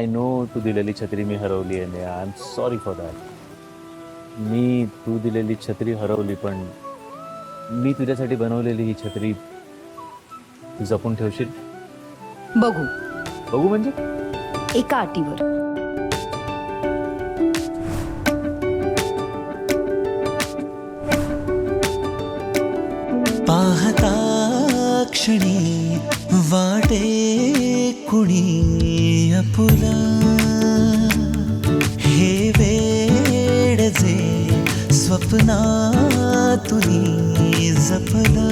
I know तू दिलेली छत्री मी हरवली आहे Neha. I am sorry for that. मी तू दिलेली छत्री हरवली, पण मी तुझ्यासाठी बनवलेली ही छत्री तू जपून ठेवशील? बघू. बघू म्हणजे? एका अटीवर. पाहता क्षणी वाटे कुणी अपुला, हे वेड जे स्वप्नातुनी जपला,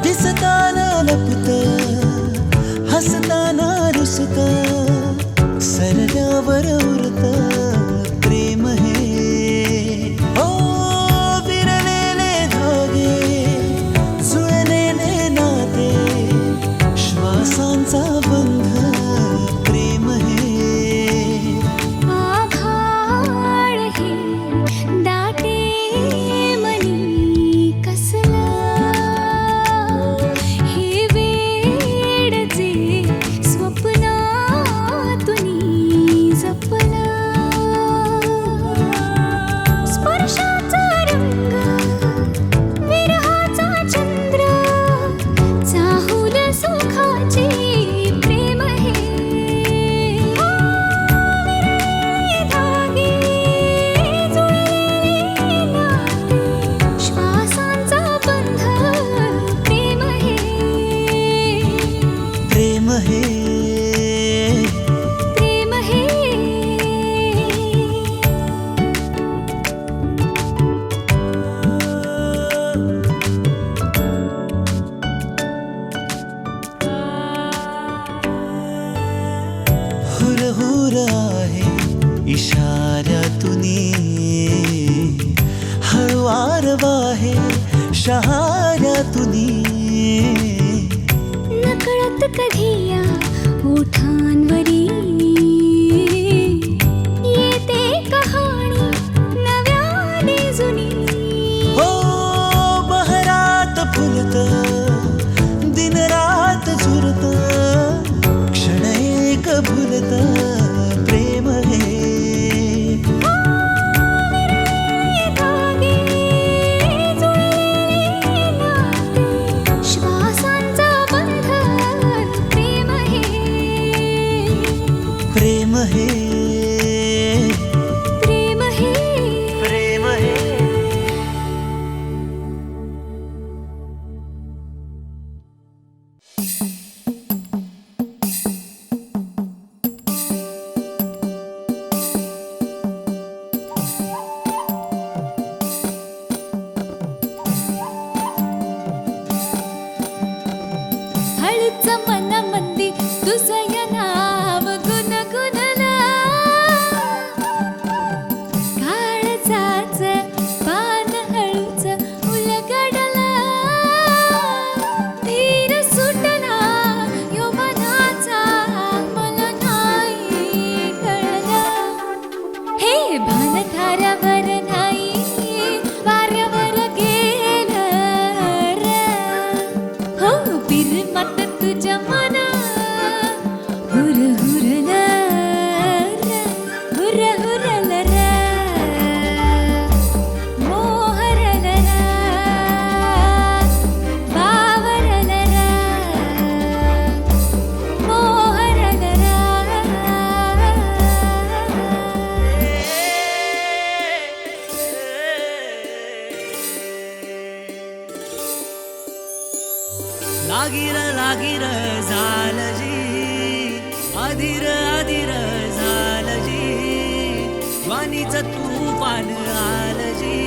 दिसताना लपत हसताना रुसत, सरल्यावर उरत प्रेम हे. ओ विरलेले धागे जुळलेले नाते, श्वासांचा बंध प्रेम हे. आभाळ हे दाटे मनी कसलं, हे वेड जे स्वप्नातुनी जपलं, स्पर्शाचा रंग विरहाचा चंद्र, चाहूल सुखाचे प्रेम हे. विरलेले धागे जुळलेले नाते, श्वासांचा बंध प्रेम हे. प्रेम हे. प्रेम हे. हुरहुर आहे इशाऱ्यातुनी, हळुवार वाहे शहाऱ्यातुनी, नकळत कधी या ओठांवरी येते कहाणी नव्याने जुनी. हो बहरात फुलत दिनरात झुरत, क्षण एक भुलत प्रेम हे. विरलेले धागे जुळलेले नाते, श्वासांचा बंध प्रेम हे. प्रेम हे. प्रेम हे. प्रेम हे. हळूच मनामंदी तुझं नाव गुणगुणला, काळजाच पान हळूच उलगडला, धीर सुटला यौवनाचा मला नाही कळला. हे भान थारावर नाही वाऱ्यावर गेलं र. हो बिरमत तुझ्या मना हुर हुरल र, हुर हुरल र, मोहरल र, बावरल र, मोहरल र. लागीर लागीर झालजी, अधीर अधीर झालजी, ज्वानीच तुफान आलजी,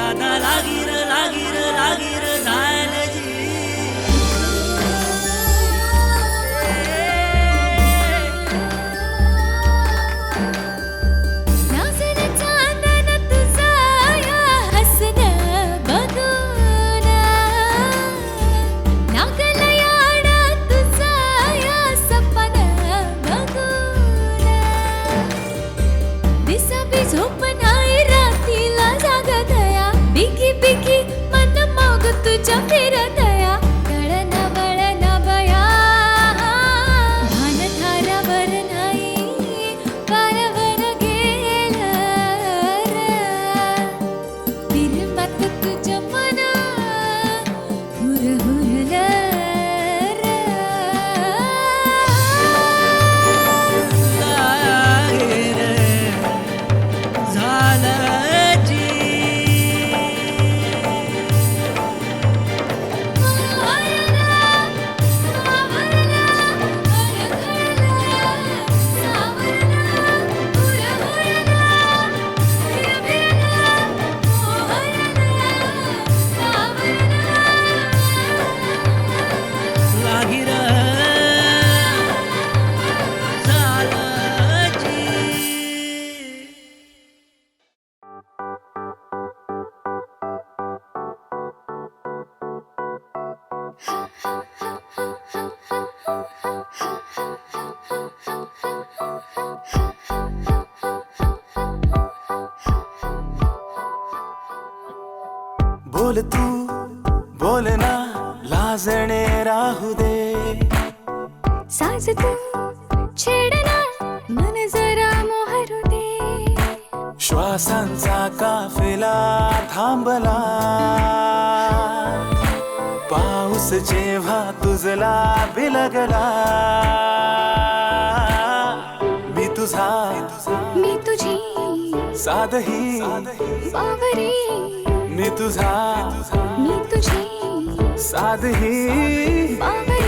आता लागीर लागीर लागीर झालजी. नाचन चांदन तुझा या हसणं बघून, लागलं याड तुझा या सपनं बघून, दिसा बी झोप नाही रात्रीला जागत या, बिकी बिकी बोल तू बोल ना लाजणे राहू दे साज तू छेडना मन जरा मोहरू दे श्वासांचा काफिला थांबला पाऊस जेव्हा तुझला बिलगला मी तुझा मी तुझी साधही बावरी मी तुझा मी तुझी साधही बावरी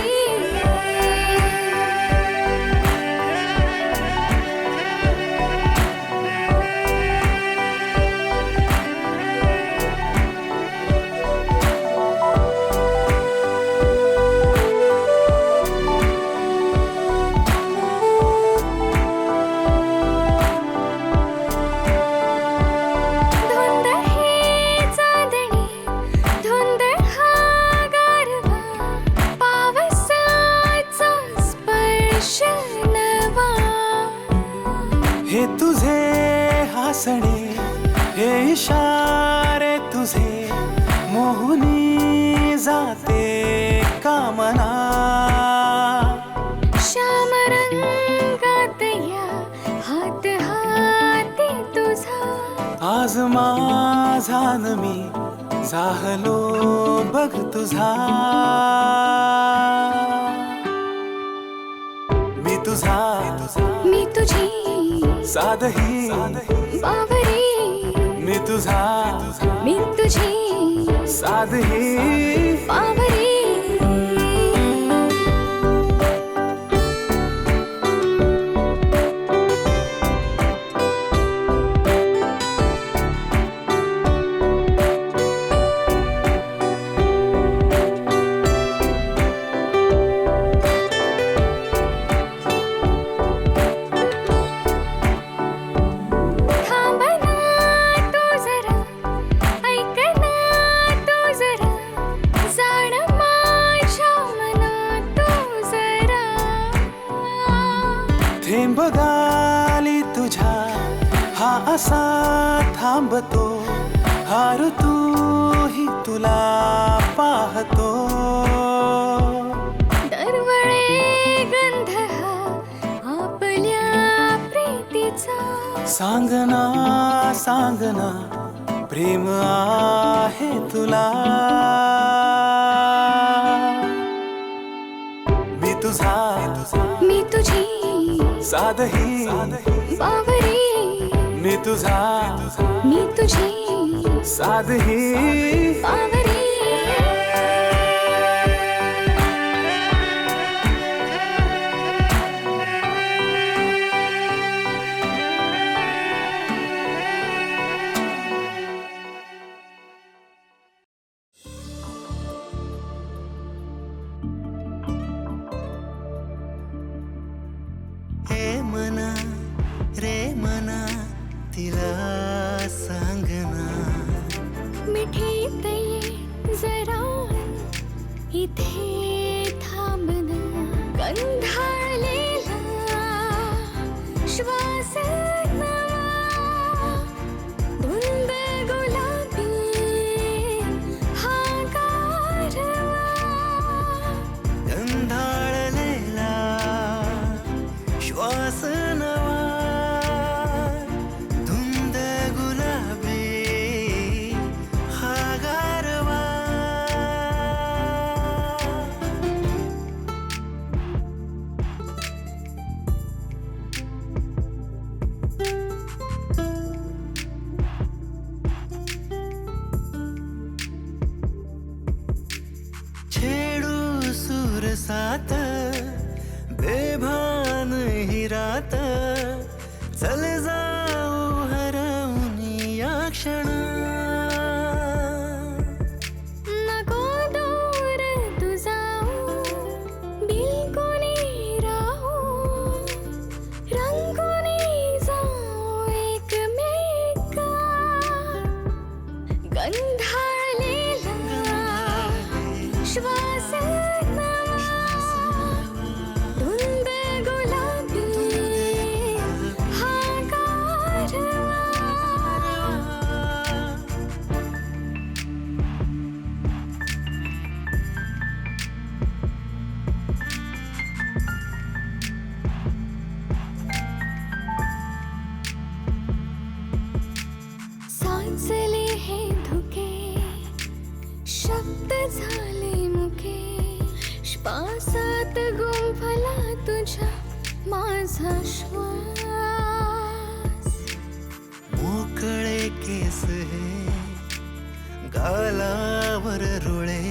हे तुझे हसणे हे इशारे तुझे मोहुनी जाते कामना श्याम रंगात या हात हाती तुझा आज माझा न मी जाहलो बघ तुझा मी तुझा मी तुझी साधही बावरी मी तुझा मी तुझी साधही बावरी थेंब गाली तुझ्या हा असा थांबतो हार तूही तुला पाहतो दरवळे गंध हा आपल्या प्रीतीचा सांगना सांगना प्रेम आहे तुला मी तुझा मी तुझी साधही बावरी मी तुझा मी तुझी साधही बावरी हे मना रे मना तिला सांगना मिठीत ये जरा इथे थांबना गंधाळलेला श्वास नवा धुंद गुलाबी हा गारवा गंधाळलेला श्वास नवा धुंद गुलाबी हा गारवा छेडू सूर सात बेभान ही रात चल जाऊ हरवून या क्षण नको दूर तू जाऊ बिलकुल राहू रंगून जाऊ एकमेका गंधाळलेला श्वास नवा धुंद गुलाबी हा गारवा आत गुंफला तुझ्या माझा श्वास. मोकळे केस हे गालावर रुळे,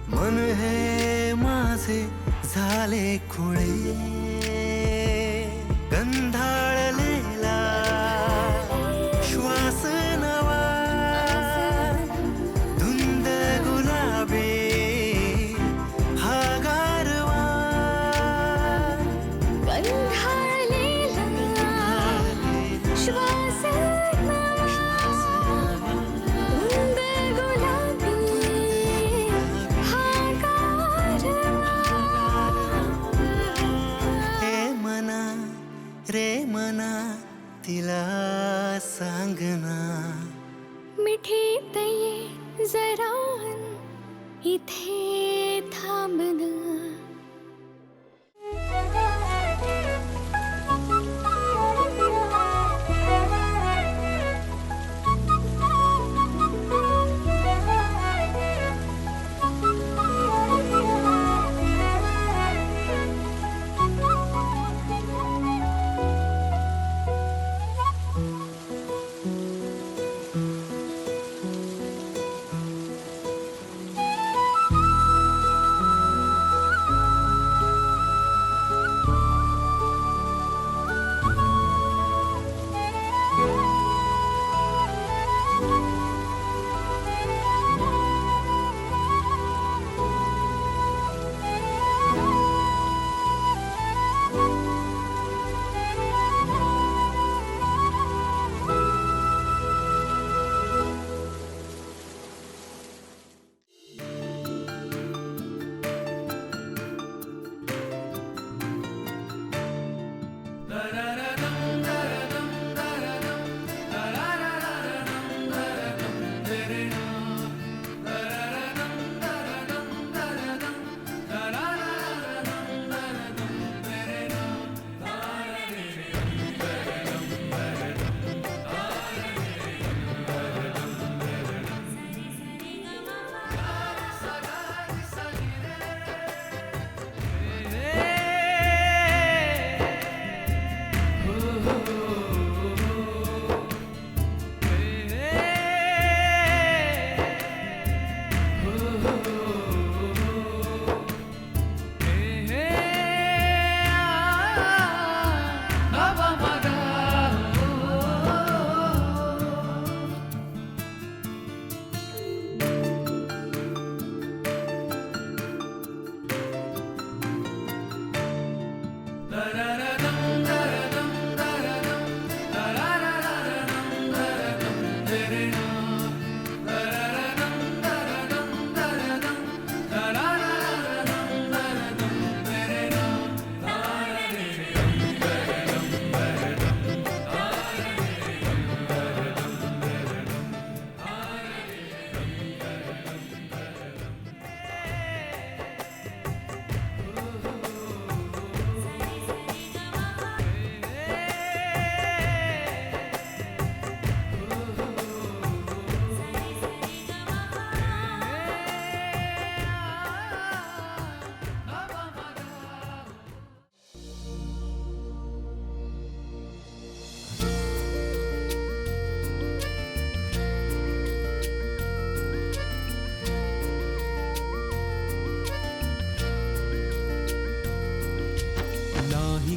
मन हे माझे झाले खुळे. गंधाळलेला श्वास नवा, धुंद गुलाबी हा गारवा. गंधाळलेला श्वास नवा, धुंद गुलाबी हा गारवा. हे मना रे मना तिला सांगना, मिठीत ये जरा इथे थांबना.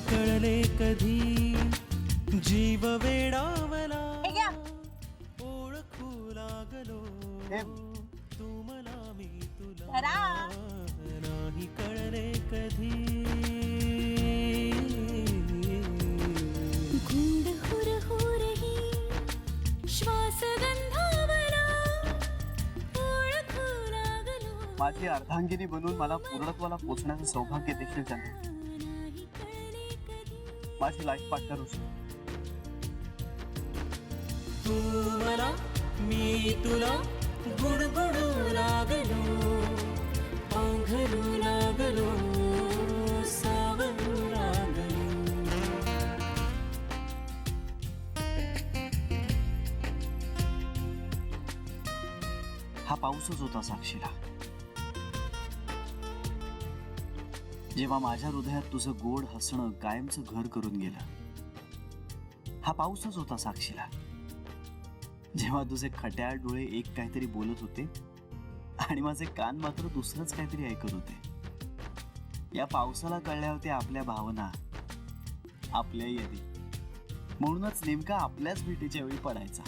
कळले कधी जीव वेडावला, ओळखू लागलो तू मला मी तुला. नाही कळले कधी गुंड हुर हुरही श्वास गंधावला, ओळखू लागलो. माझी अर्धांगिनी बनून मला पूर्णत्वाला पोचण्याचं सौभाग्य देखील त्यांना. माझी लाईफ पार्टनर होती. तू मला मी तुला गुणगुणू लागलो, पांघरू लागलो, सावरू लागलो. हा पाऊसच होता साक्षीला. जेव्हा माझ्या हृदयात तुझं गोड हसणं कायमचं घर करून गेलं, हा पाऊसच होता साक्षीला. जेव्हा तुझे खट्याळ डोळे एक काहीतरी बोलत होते आणि माझे कान मात्र दुसरंच काहीतरी ऐकत होते. या पावसाला कळल्या होत्या आपल्या भावना, आपल्या यादी. म्हणूनच नेमका आपल्याच भेटीच्या वेळी पडायचा.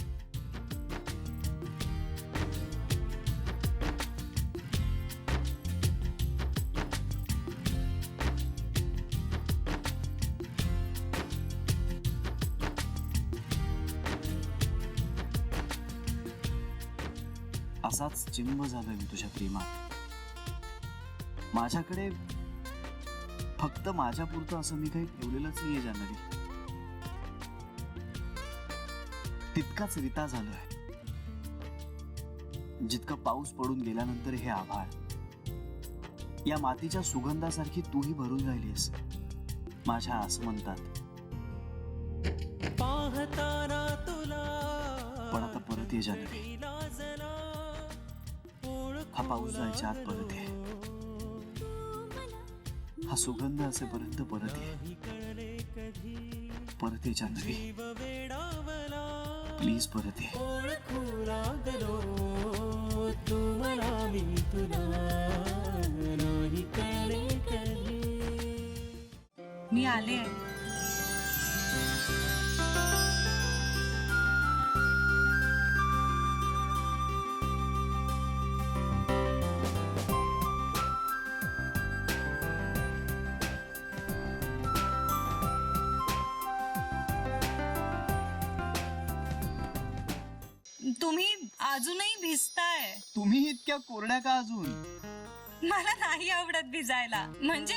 असाच चिंब झालोय मी तुझ्या प्रेमात. माझ्याकडे फक्त माझ्या पुरतं असं मी काही ठेवलेलंच नाहीये जान्हवी. तितकाच रिता झालोय जितका पाऊस पडून गेल्यानंतर हे आभाळ. या मातीच्या सुगंधासारखी तूही भरून राहिलीस माझ्या आसमंतात. पाहताना तुला पण आता परत ये जान्हवी. लाजला हा पाऊस जायच्या आत परत ये. हा सुगंध असेपर्यंत परत ये. परत ये जान्हवी, प्लीज परत ये. ओळखू लागलो तू मला मी तुला नाही कळे कधी. मी आले. तुम्ही अजूनही भिजताय. तुम्ही इतक्या कोरड्या का अजून? मला नाही आवडत भिजायला. म्हणजे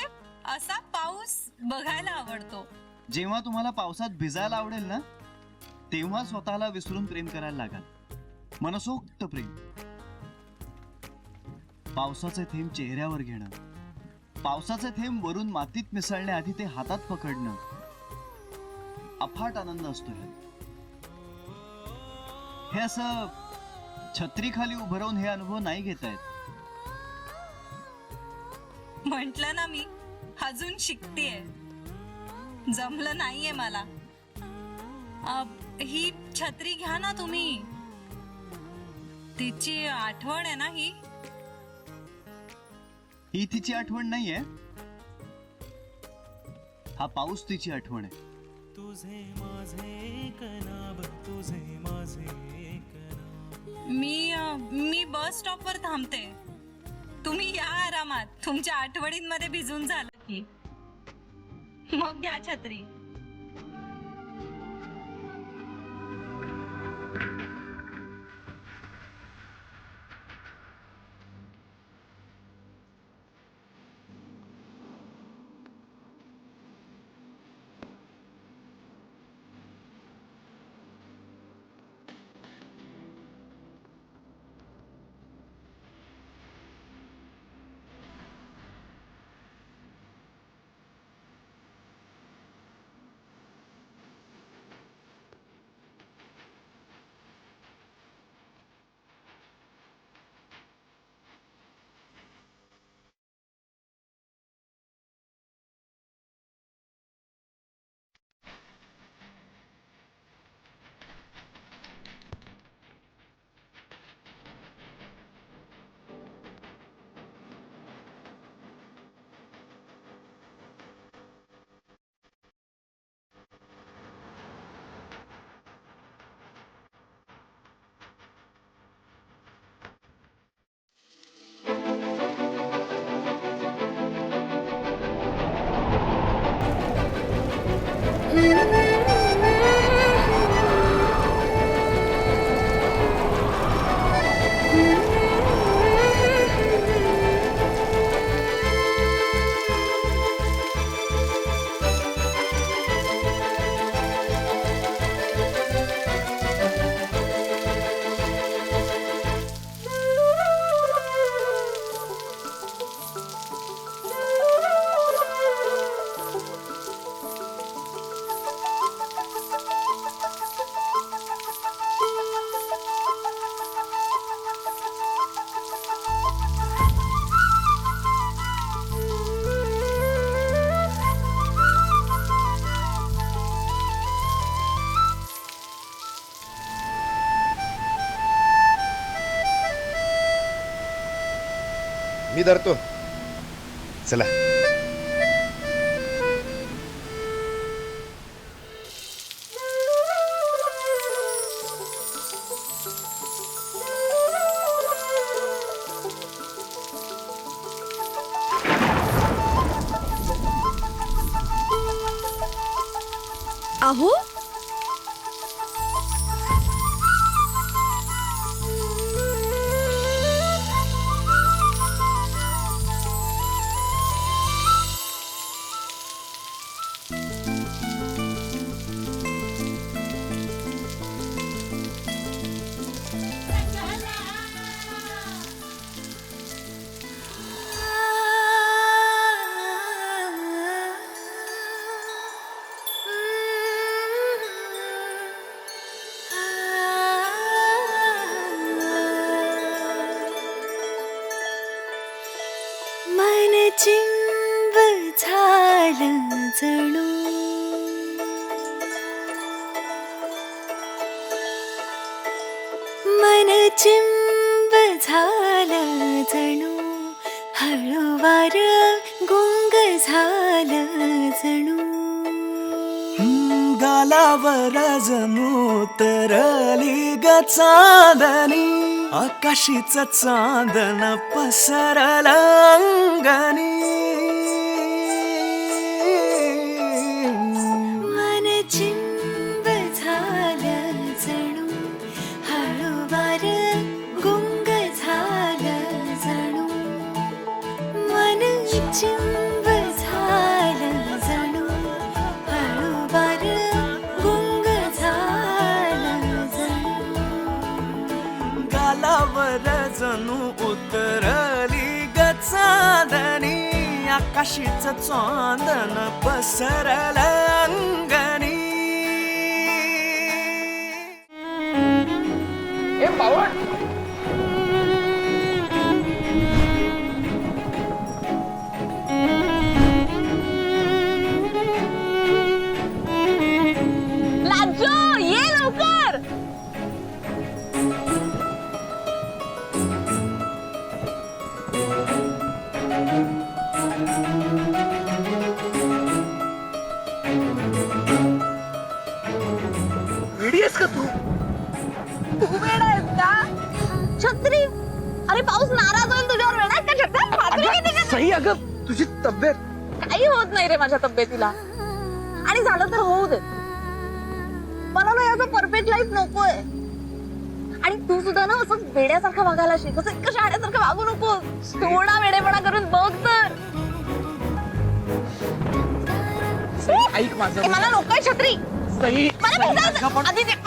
असा पाऊस बघायला आवडतो. जेव्हा तुम्हाला पावसात भिजायला आवडेल ना, तेव्हा स्वतःला विसरून प्रेम करायला लागाल. मनसोक्त प्रेम. पावसाचे थेंब चेहऱ्यावर घेणं, पावसाचे थेंब वरून मातीत मिसळण्याआधी ते हातात पकडणं, अफाट आनंद असतो ह्यात. हे असं छत्री खाली उभं राहून हे अनुभव नाही घेता येत. म्हंटल ना मी अजून शिकतेय. जमलं नाहीये मला. ही छत्री घ्या ना तुम्ही. तिची आठवण आहे ना ही. ही तिची आठवण नाहीये, हा पाऊस तिची आठवण आहे. तुझे माझे कनाब तुझे माझे कनाब. मी बस स्टॉप वर थांबते. तुम्ही या आरामात. तुमच्या आठवणींमध्ये भिजून झालं की मग घ्या छत्री. मी धरतो. चला. अहो मन चिंब झालं जणू मन चिंब झालं जणू हळूवार गुंग झालं जणू गालावर जणू तरली ग चांदणी आकाशीच चांदण पसरलं अंगणी मन चिंब झालं जणू हळूवार गुंग झालं जणू मन चिंब झालं जणू हळूवार गुंग झालं जणू गालावर जणू उतरली ग चांदणी आकाशीच चांदण पसरलं अंगणी लाजो ये लवकर. तू वेडा आहेस का? छत्री अरे पाऊस नाराज होईल तुझ्यावर वेडा आहे का छत्री? छत्री किती का? सही अगं तुझी तब्येत काही होत नाही रे माझ्या तब्येतीला आणि झालं तर होऊ दे. मला ना याचं परफेक्ट लाईफ नकोय आणि तू सुद्धा ना असं वेड्यासारखं वागायला शिक. असं इतकं शाळेसारखं वागू नको. थोडा वेडेपणा करून बघ तर. ऐक माझं ए, मला नकोय छत्री. सही मला भिजायचं. आधी ते-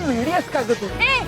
वेडी आहेस का ग तू? ए